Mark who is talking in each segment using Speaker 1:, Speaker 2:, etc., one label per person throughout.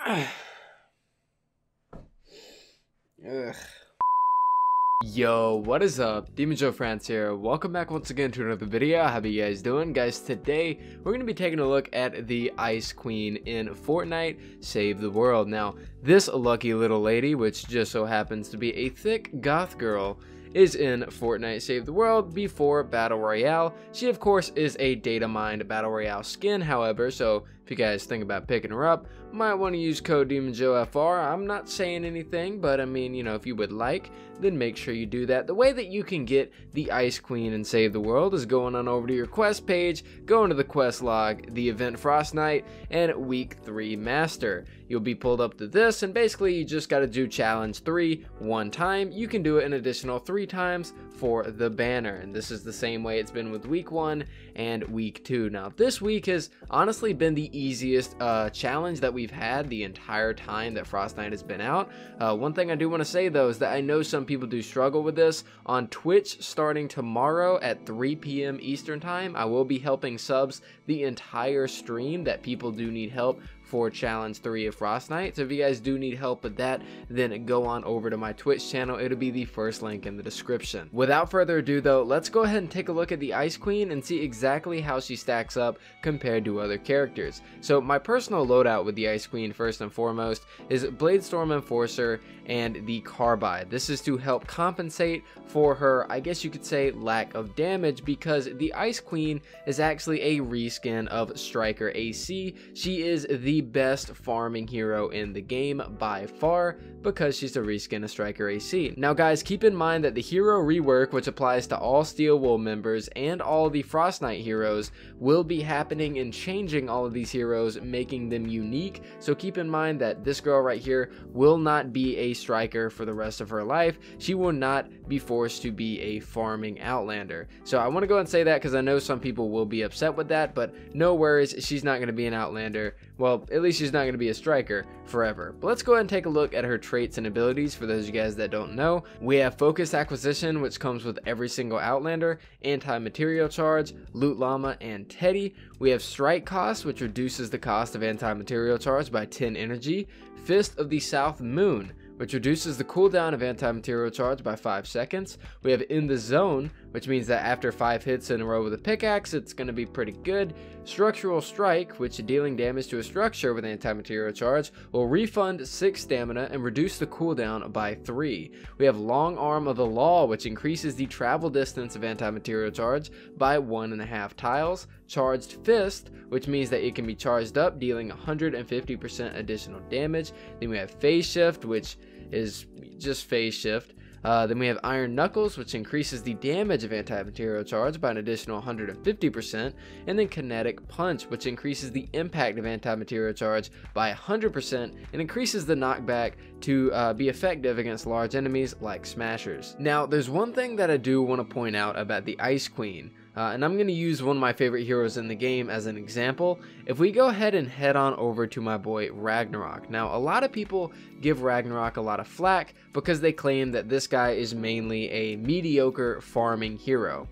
Speaker 1: Ugh. Yo, what is up? demonjoefrance here. Welcome back once again to another video. How you guys doing? Guys, today we're going to be taking a look at the Ice Queen in Fortnite Save the World. Now, this lucky little lady, which just so happens to be a thick goth girl, is in Fortnite Save the World before Battle Royale. She of course is a data mined Battle Royale skin, however, so if you guys think about picking her up, might want to use code demonjoefr. I'm not saying anything, but I mean, you know, if you would like, then make sure you do that. The way that you can get the Ice Queen and Save the World is going on over to your quest page, go into the quest log, the event Frostnight, and week 3 master. You'll be pulled up to this, and basically you just got to do challenge 3 one time. You can do it an additional 3 times for the banner, and this is the same way it's been with week 1 and week 2. Now this week has honestly been the easiest challenge that we've had the entire time that Frostnight has been out. One thing I do want to say though is that I know some people do struggle with this. On Twitch starting tomorrow at 3 p.m. Eastern time, I will be helping subs the entire stream that people do need help for challenge 3 of Frostnight. So if you guys do need help with that, then go on over to my Twitch channel. It'll be the first link in the description. Without further ado though, let's go ahead and take a look at the Ice Queen and see exactly how she stacks up compared to other characters. So my personal loadout with the Ice Queen first and foremost is Bladestorm Enforcer and the Carbide. This is to help compensate for her, I guess you could say, lack of damage, because the Ice Queen is actually a reskin of Striker AC. She is the best farming hero in the game by far because she's a reskin of Striker AC. Now guys, keep in mind that the hero rework, which applies to all Steel Wool members and all the Frostnight heroes, will be happening and changing all of these heroes, making them unique. So keep in mind that this girl right here will not be a Striker for the rest of her life. She will not be forced to be a farming Outlander. So I want to go and say that because I know some people will be upset with that, but no worries, she's not going to be an Outlander. Well, at least she's not going to be a Striker forever. But let's go ahead and take a look at her traits and abilities for those of you guys that don't know. We have Focus Acquisition, which comes with every single Outlander, Anti-Material Charge, Loot Llama, and Teddy. We have Strike Cost, which reduces the cost of Anti-Material Charge by 10 energy. Fist of the South Moon, which reduces the cooldown of anti-material charge by 5 seconds. We have In the Zone, which means that after 5 hits in a row with a pickaxe, it's going to be pretty good. Structural Strike, which dealing damage to a structure with anti-material charge, will refund 6 stamina and reduce the cooldown by 3. We have Long Arm of the Law, which increases the travel distance of anti-material charge by 1.5 tiles. Charged Fist, which means that it can be charged up, dealing 150% additional damage. Then we have Phase Shift, which is just phase shift. Then we have Iron Knuckles, which increases the damage of anti-material charge by an additional 150%, and then Kinetic Punch, which increases the impact of anti-material charge by 100% and increases the knockback to be effective against large enemies like Smashers. Now, there's one thing that I do want to point out about the Ice Queen. And I'm going to use one of my favorite heroes in the game as an example. If we go ahead and head on over to my boy Ragnarok. Now, a lot of people give Ragnarok a lot of flack because they claim that this guy is mainly a mediocre farming hero.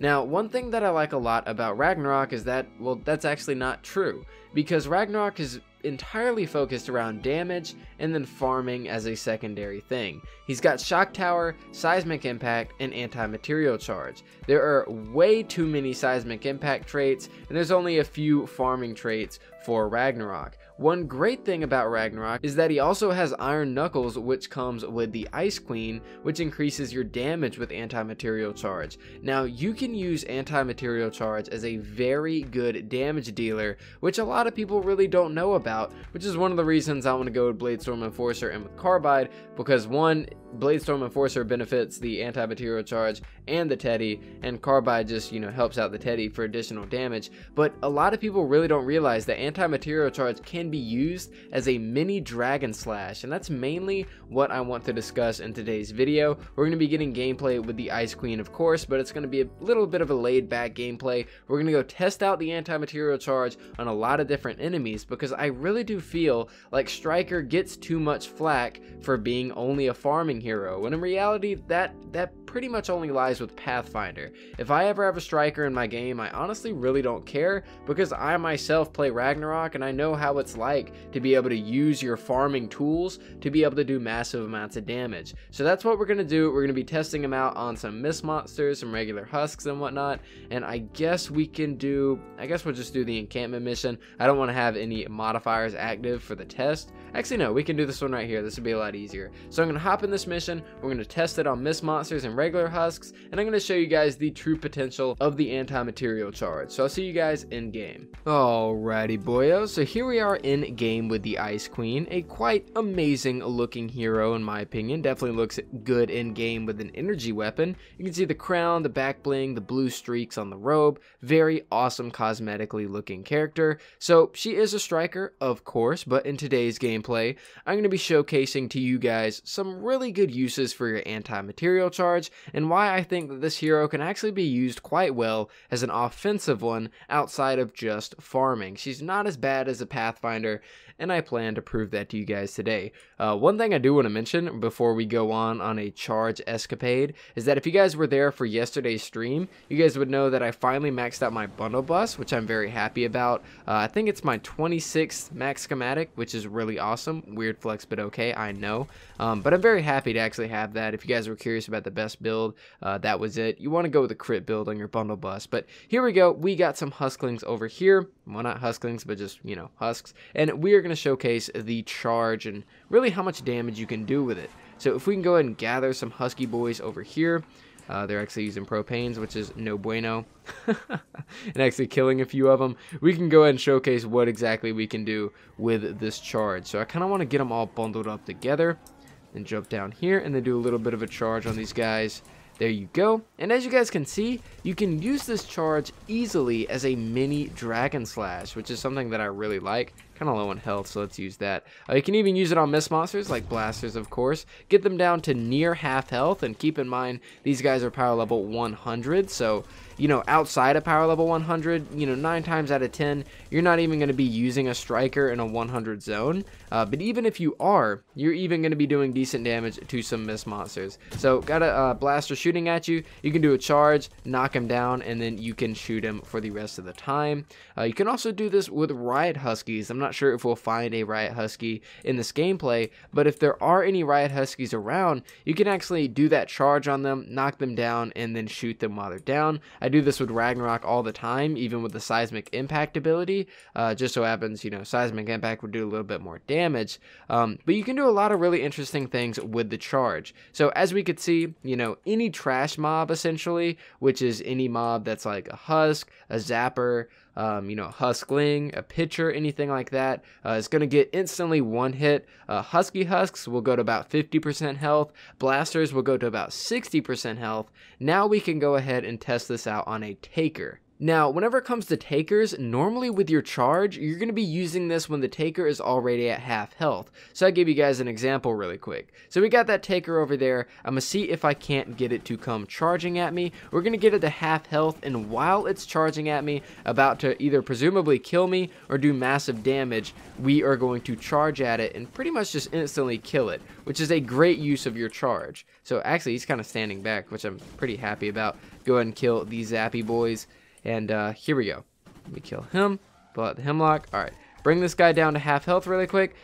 Speaker 1: Now, one thing that I like a lot about Ragnarok is that, well, that's actually not true, because Ragnarok is entirely focused around damage and then farming as a secondary thing. He's got Shock Tower, Seismic Impact, and Anti-Material Charge. There are way too many Seismic Impact traits, and there's only a few farming traits for Ragnarok. One great thing about Ragnarok is that he also has Iron Knuckles, which comes with the Ice Queen, which increases your damage with anti-material charge. Now, you can use anti-material charge as a very good damage dealer, which a lot of people really don't know about, which is one of the reasons I want to go with Bladestorm Enforcer and with Carbide, because one, Bladestorm Enforcer benefits the anti-material charge and the Teddy, and Carbide just, you know, helps out the Teddy for additional damage. But a lot of people really don't realize that anti-material charge can be used as a mini Dragon Slash, and that's mainly what I want to discuss in today's video. We're going to be getting gameplay with the Ice Queen, of course, but it's going to be a little bit of a laid back gameplay. We're going to go test out the anti-material charge on a lot of different enemies, because I really do feel like Striker gets too much flack for being only a farming hero, when in reality that pretty much only lies with Pathfinder. If I ever have a striker in my game, I honestly really don't care, because I myself play Ragnarok and I know how it's like to be able to use your farming tools to be able to do massive amounts of damage. So that's what we're going to do. We're going to be testing them out on some mist monsters, some regular husks and whatnot, and I guess we'll just do the encampment mission. I don't want to have any modifiers active for the test. Actually, no, we can do this one right here. This would be a lot easier. So I'm going to hop in this mission. We're going to test it on mist monsters and regular husks, and I'm going to show you guys the true potential of the anti-material charge. So I'll see you guys in game. Alrighty, boyos. So here we are in game with the Ice Queen, a quite amazing looking hero in my opinion. Definitely looks good in game with an energy weapon. You can see the crown, the back bling, the blue streaks on the robe. Very awesome cosmetically looking character. So she is a striker, of course, but in today's gameplay, I'm going to be showcasing to you guys some really good uses for your anti-material charge, and why I think that this hero can actually be used quite well as an offensive one outside of just farming. She's not as bad as a Pathfinder, and I plan to prove that to you guys today. One thing I do want to mention before we go on a charge escapade is that if you guys were there for yesterday's stream, you guys would know that I finally maxed out my bundle bus, which I'm very happy about. I think it's my 26th max schematic, which is really awesome. Weird flex, but okay, I know. But I'm very happy to actually have that. If you guys were curious about the best build, that was it. You want to go with the crit build on your bundle bus. But here we go. We got some husklings over here. Well, not husklings, but just, you know, husks. And we are going to showcase the charge and really how much damage you can do with it. So if we can go ahead and gather some husky boys over here. They're actually using propanes, which is no bueno. And actually killing a few of them. We can go ahead and showcase what exactly we can do with this charge. So I kind of want to get them all bundled up together. Then jump down here and then do a little bit of a charge on these guys. There you go. And as you guys can see, you can use this charge easily as a mini dragon slash, which is something that I really like. Kind of low on health, so let's use that. You can even use it on mist monsters like blasters, of course. Get them down to near half health, and keep in mind these guys are power level 100, so you know, outside of power level 100, you know, 9 times out of 10 you're not even going to be using a striker in a 100 zone, but even if you are, you're even going to be doing decent damage to some mist monsters. So got a blaster shooting at you, you can do a charge, knock him down, and then you can shoot him for the rest of the time. You can also do this with riot huskies. I'm not sure if we'll find a riot husky in this gameplay, but if there are any riot huskies around, you can actually do that charge on them, knock them down, and then shoot them while they're down. I do this with Ragnarok all the time, even with the seismic impact ability. Just so happens, you know, seismic impact would do a little bit more damage, but you can do a lot of really interesting things with the charge. So as we could see, you know, any trash mob essentially, which is any mob that's like a husk, a zapper, you know, huskling, a pitcher, anything like that, is going to get instantly one hit. Husky husks will go to about 50% health. Blasters will go to about 60% health. Now we can go ahead and test this out on a taker. Now, whenever it comes to takers, normally with your charge, you're going to be using this when the taker is already at half health. So I'll give you guys an example really quick. So we got that taker over there. I'm going to see if I can't get it to come charging at me. We're going to get it to half health, and while it's charging at me, about to either presumably kill me or do massive damage, we are going to charge at it and pretty much just instantly kill it, which is a great use of your charge. So actually, he's kind of standing back, which I'm pretty happy about. Go ahead and kill these zappy boys. And here we go. Let me kill him. Pull out the hemlock. Alright. Bring this guy down to half health really quick.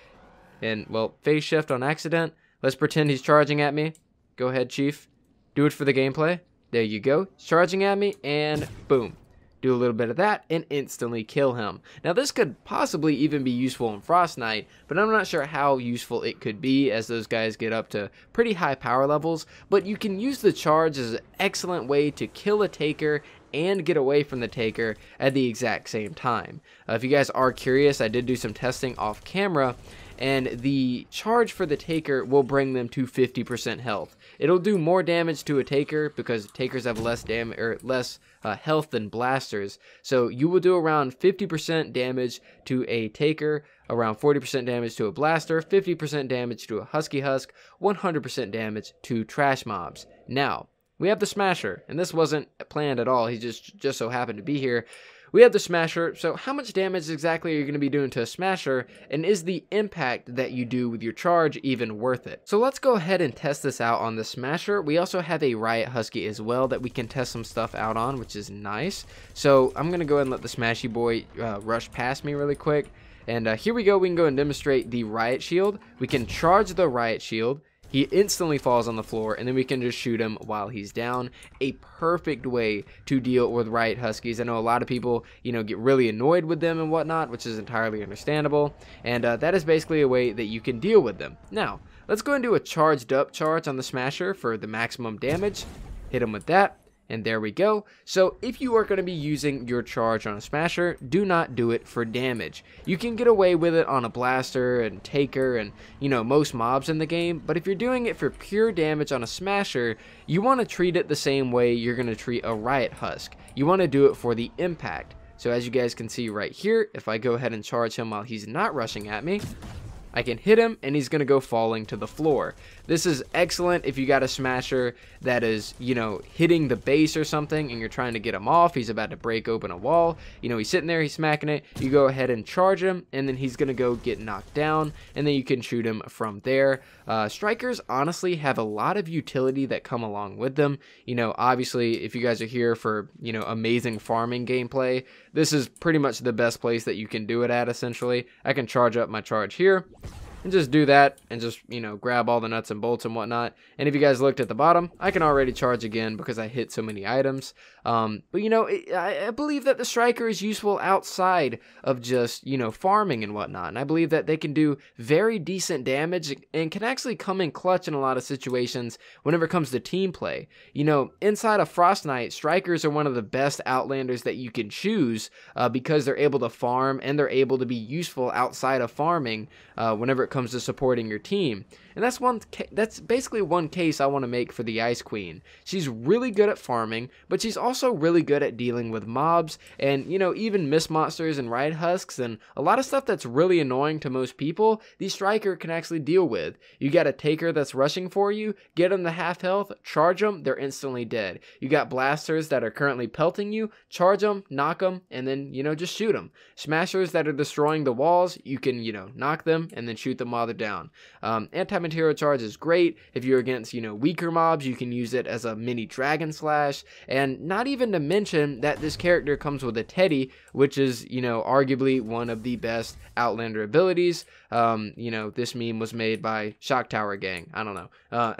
Speaker 1: And, well, phase shift on accident. Let's pretend he's charging at me. Go ahead, Chief. Do it for the gameplay. There you go. He's charging at me. And boom. Do a little bit of that and instantly kill him. Now this could possibly even be useful in Fortnite, but I'm not sure how useful it could be as those guys get up to pretty high power levels. But you can use the charge as an excellent way to kill a taker and get away from the taker at the exact same time. If you guys are curious, I did do some testing off camera, and the charge for the taker will bring them to 50% health. It'll do more damage to a taker because takers have less damage or less health than blasters. So you will do around 50% damage to a taker, around 40% damage to a blaster, 50% damage to a husky husk, 100% damage to trash mobs. Now, we have the Smasher, and this wasn't planned at all. He just so happened to be here. we have the Smasher. So how much damage exactly are you going to be doing to a Smasher, and is the impact that you do with your charge even worth it? So let's go ahead and test this out on the Smasher. We also have a Riot Husky as well that we can test some stuff out on, which is nice. So I'm going to go ahead and let the Smashy boy rush past me really quick. And here we go. We can go and demonstrate the Riot Shield. We can charge the Riot Shield. He instantly falls on the floor, and then we can just shoot him while he's down. A perfect way to deal with Riot Huskies. I know a lot of people, you know, get really annoyed with them and whatnot, which is entirely understandable. And that is basically a way that you can deal with them. Now, let's go and do a charged up charge on the Smasher for the maximum damage. Hit him with that. And there we go. So if you are going to be using your charge on a Smasher, do not do it for damage. You can get away with it on a Blaster and Taker and, you know, most mobs in the game. But if you're doing it for pure damage on a Smasher, you want to treat it the same way you're going to treat a Riot Husk. You want to do it for the impact. So as you guys can see right here, if I go ahead and charge him while he's not rushing at me, I can hit him and he's going to go falling to the floor. This is excellent if you got a Smasher that is, you know, hitting the base or something and you're trying to get him off. He's about to break open a wall. You know, he's sitting there, he's smacking it. You go ahead and charge him and then he's going to go get knocked down and then you can shoot him from there. Strikers honestly have a lot of utility that come along with them. You know, obviously if you guys are here for, you know, amazing farming gameplay, this is pretty much the best place that you can do it at essentially. I can charge up my charge here and just do that and just, you know, grab all the nuts and bolts and whatnot. And if you guys looked at the bottom, I can already charge again because I hit so many items. But, you know, I believe that the Striker is useful outside of just, you know, farming and whatnot. And I believe that they can do very decent damage and can actually come in clutch in a lot of situations whenever it comes to team play. You know, inside of Frost Knight, Strikers are one of the best Outlanders that you can choose because they're able to farm and they're able to be useful outside of farming whenever it comes to supporting your team. And that's basically one case I want to make for the Ice Queen. She's really good at farming, but she's also really good at dealing with mobs and, you know, even mist monsters and Riot Husks and a lot of stuff that's really annoying to most people, the Striker can actually deal with. You got a Taker that's rushing for you, get them to half health, charge them, they're instantly dead. You got Blasters that are currently pelting you, charge them, knock them, and then, you know, just shoot them. Smashers that are destroying the walls, you can, you know, knock them and then shoot them while they're down. Anti-material charge is great if you're against, you know, weaker mobs. You can use it as a mini Dragon Slash, and not even to mention that this character comes with a Teddy, which is, you know, arguably one of the best Outlander abilities. You know, this meme was made by Shock Tower Gang. I don't know.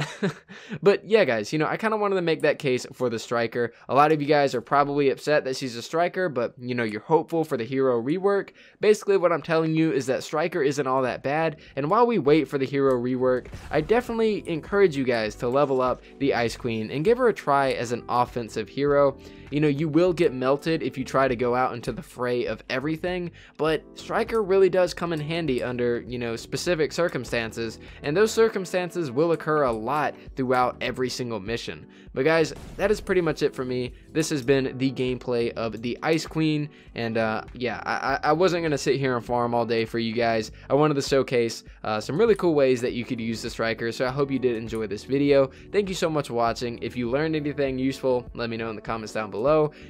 Speaker 1: But yeah, guys, you know, I kind of wanted to make that case for the Striker. A lot of you guys are probably upset that she's a Striker, but, you know, you're hopeful for the hero rework. Basically, what I'm telling you is that Striker isn't all that bad, and while we wait for the hero rework, I definitely encourage you guys to level up the Ice Queen and give her a try as an offensive hero. You know, you will get melted if you try to go out into the fray of everything, but Striker really does come in handy under, you know, specific circumstances, and those circumstances will occur a lot throughout every single mission. But guys, that is pretty much it for me. This has been the gameplay of the Ice Queen, and yeah, I wasn't going to sit here and farm all day for you guys. I wanted to showcase some really cool ways that you could use the Striker, so I hope you did enjoy this video. Thank you so much for watching. If you learned anything useful, let me know in the comments down below.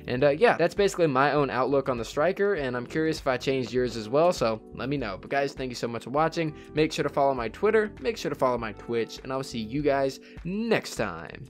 Speaker 1: And yeah, that's basically my own outlook on the Striker, and I'm curious if I changed yours as well, so let me know. But guys, thank you so much for watching. Make sure to follow my Twitter, make sure to follow my Twitch, and I'll see you guys next time.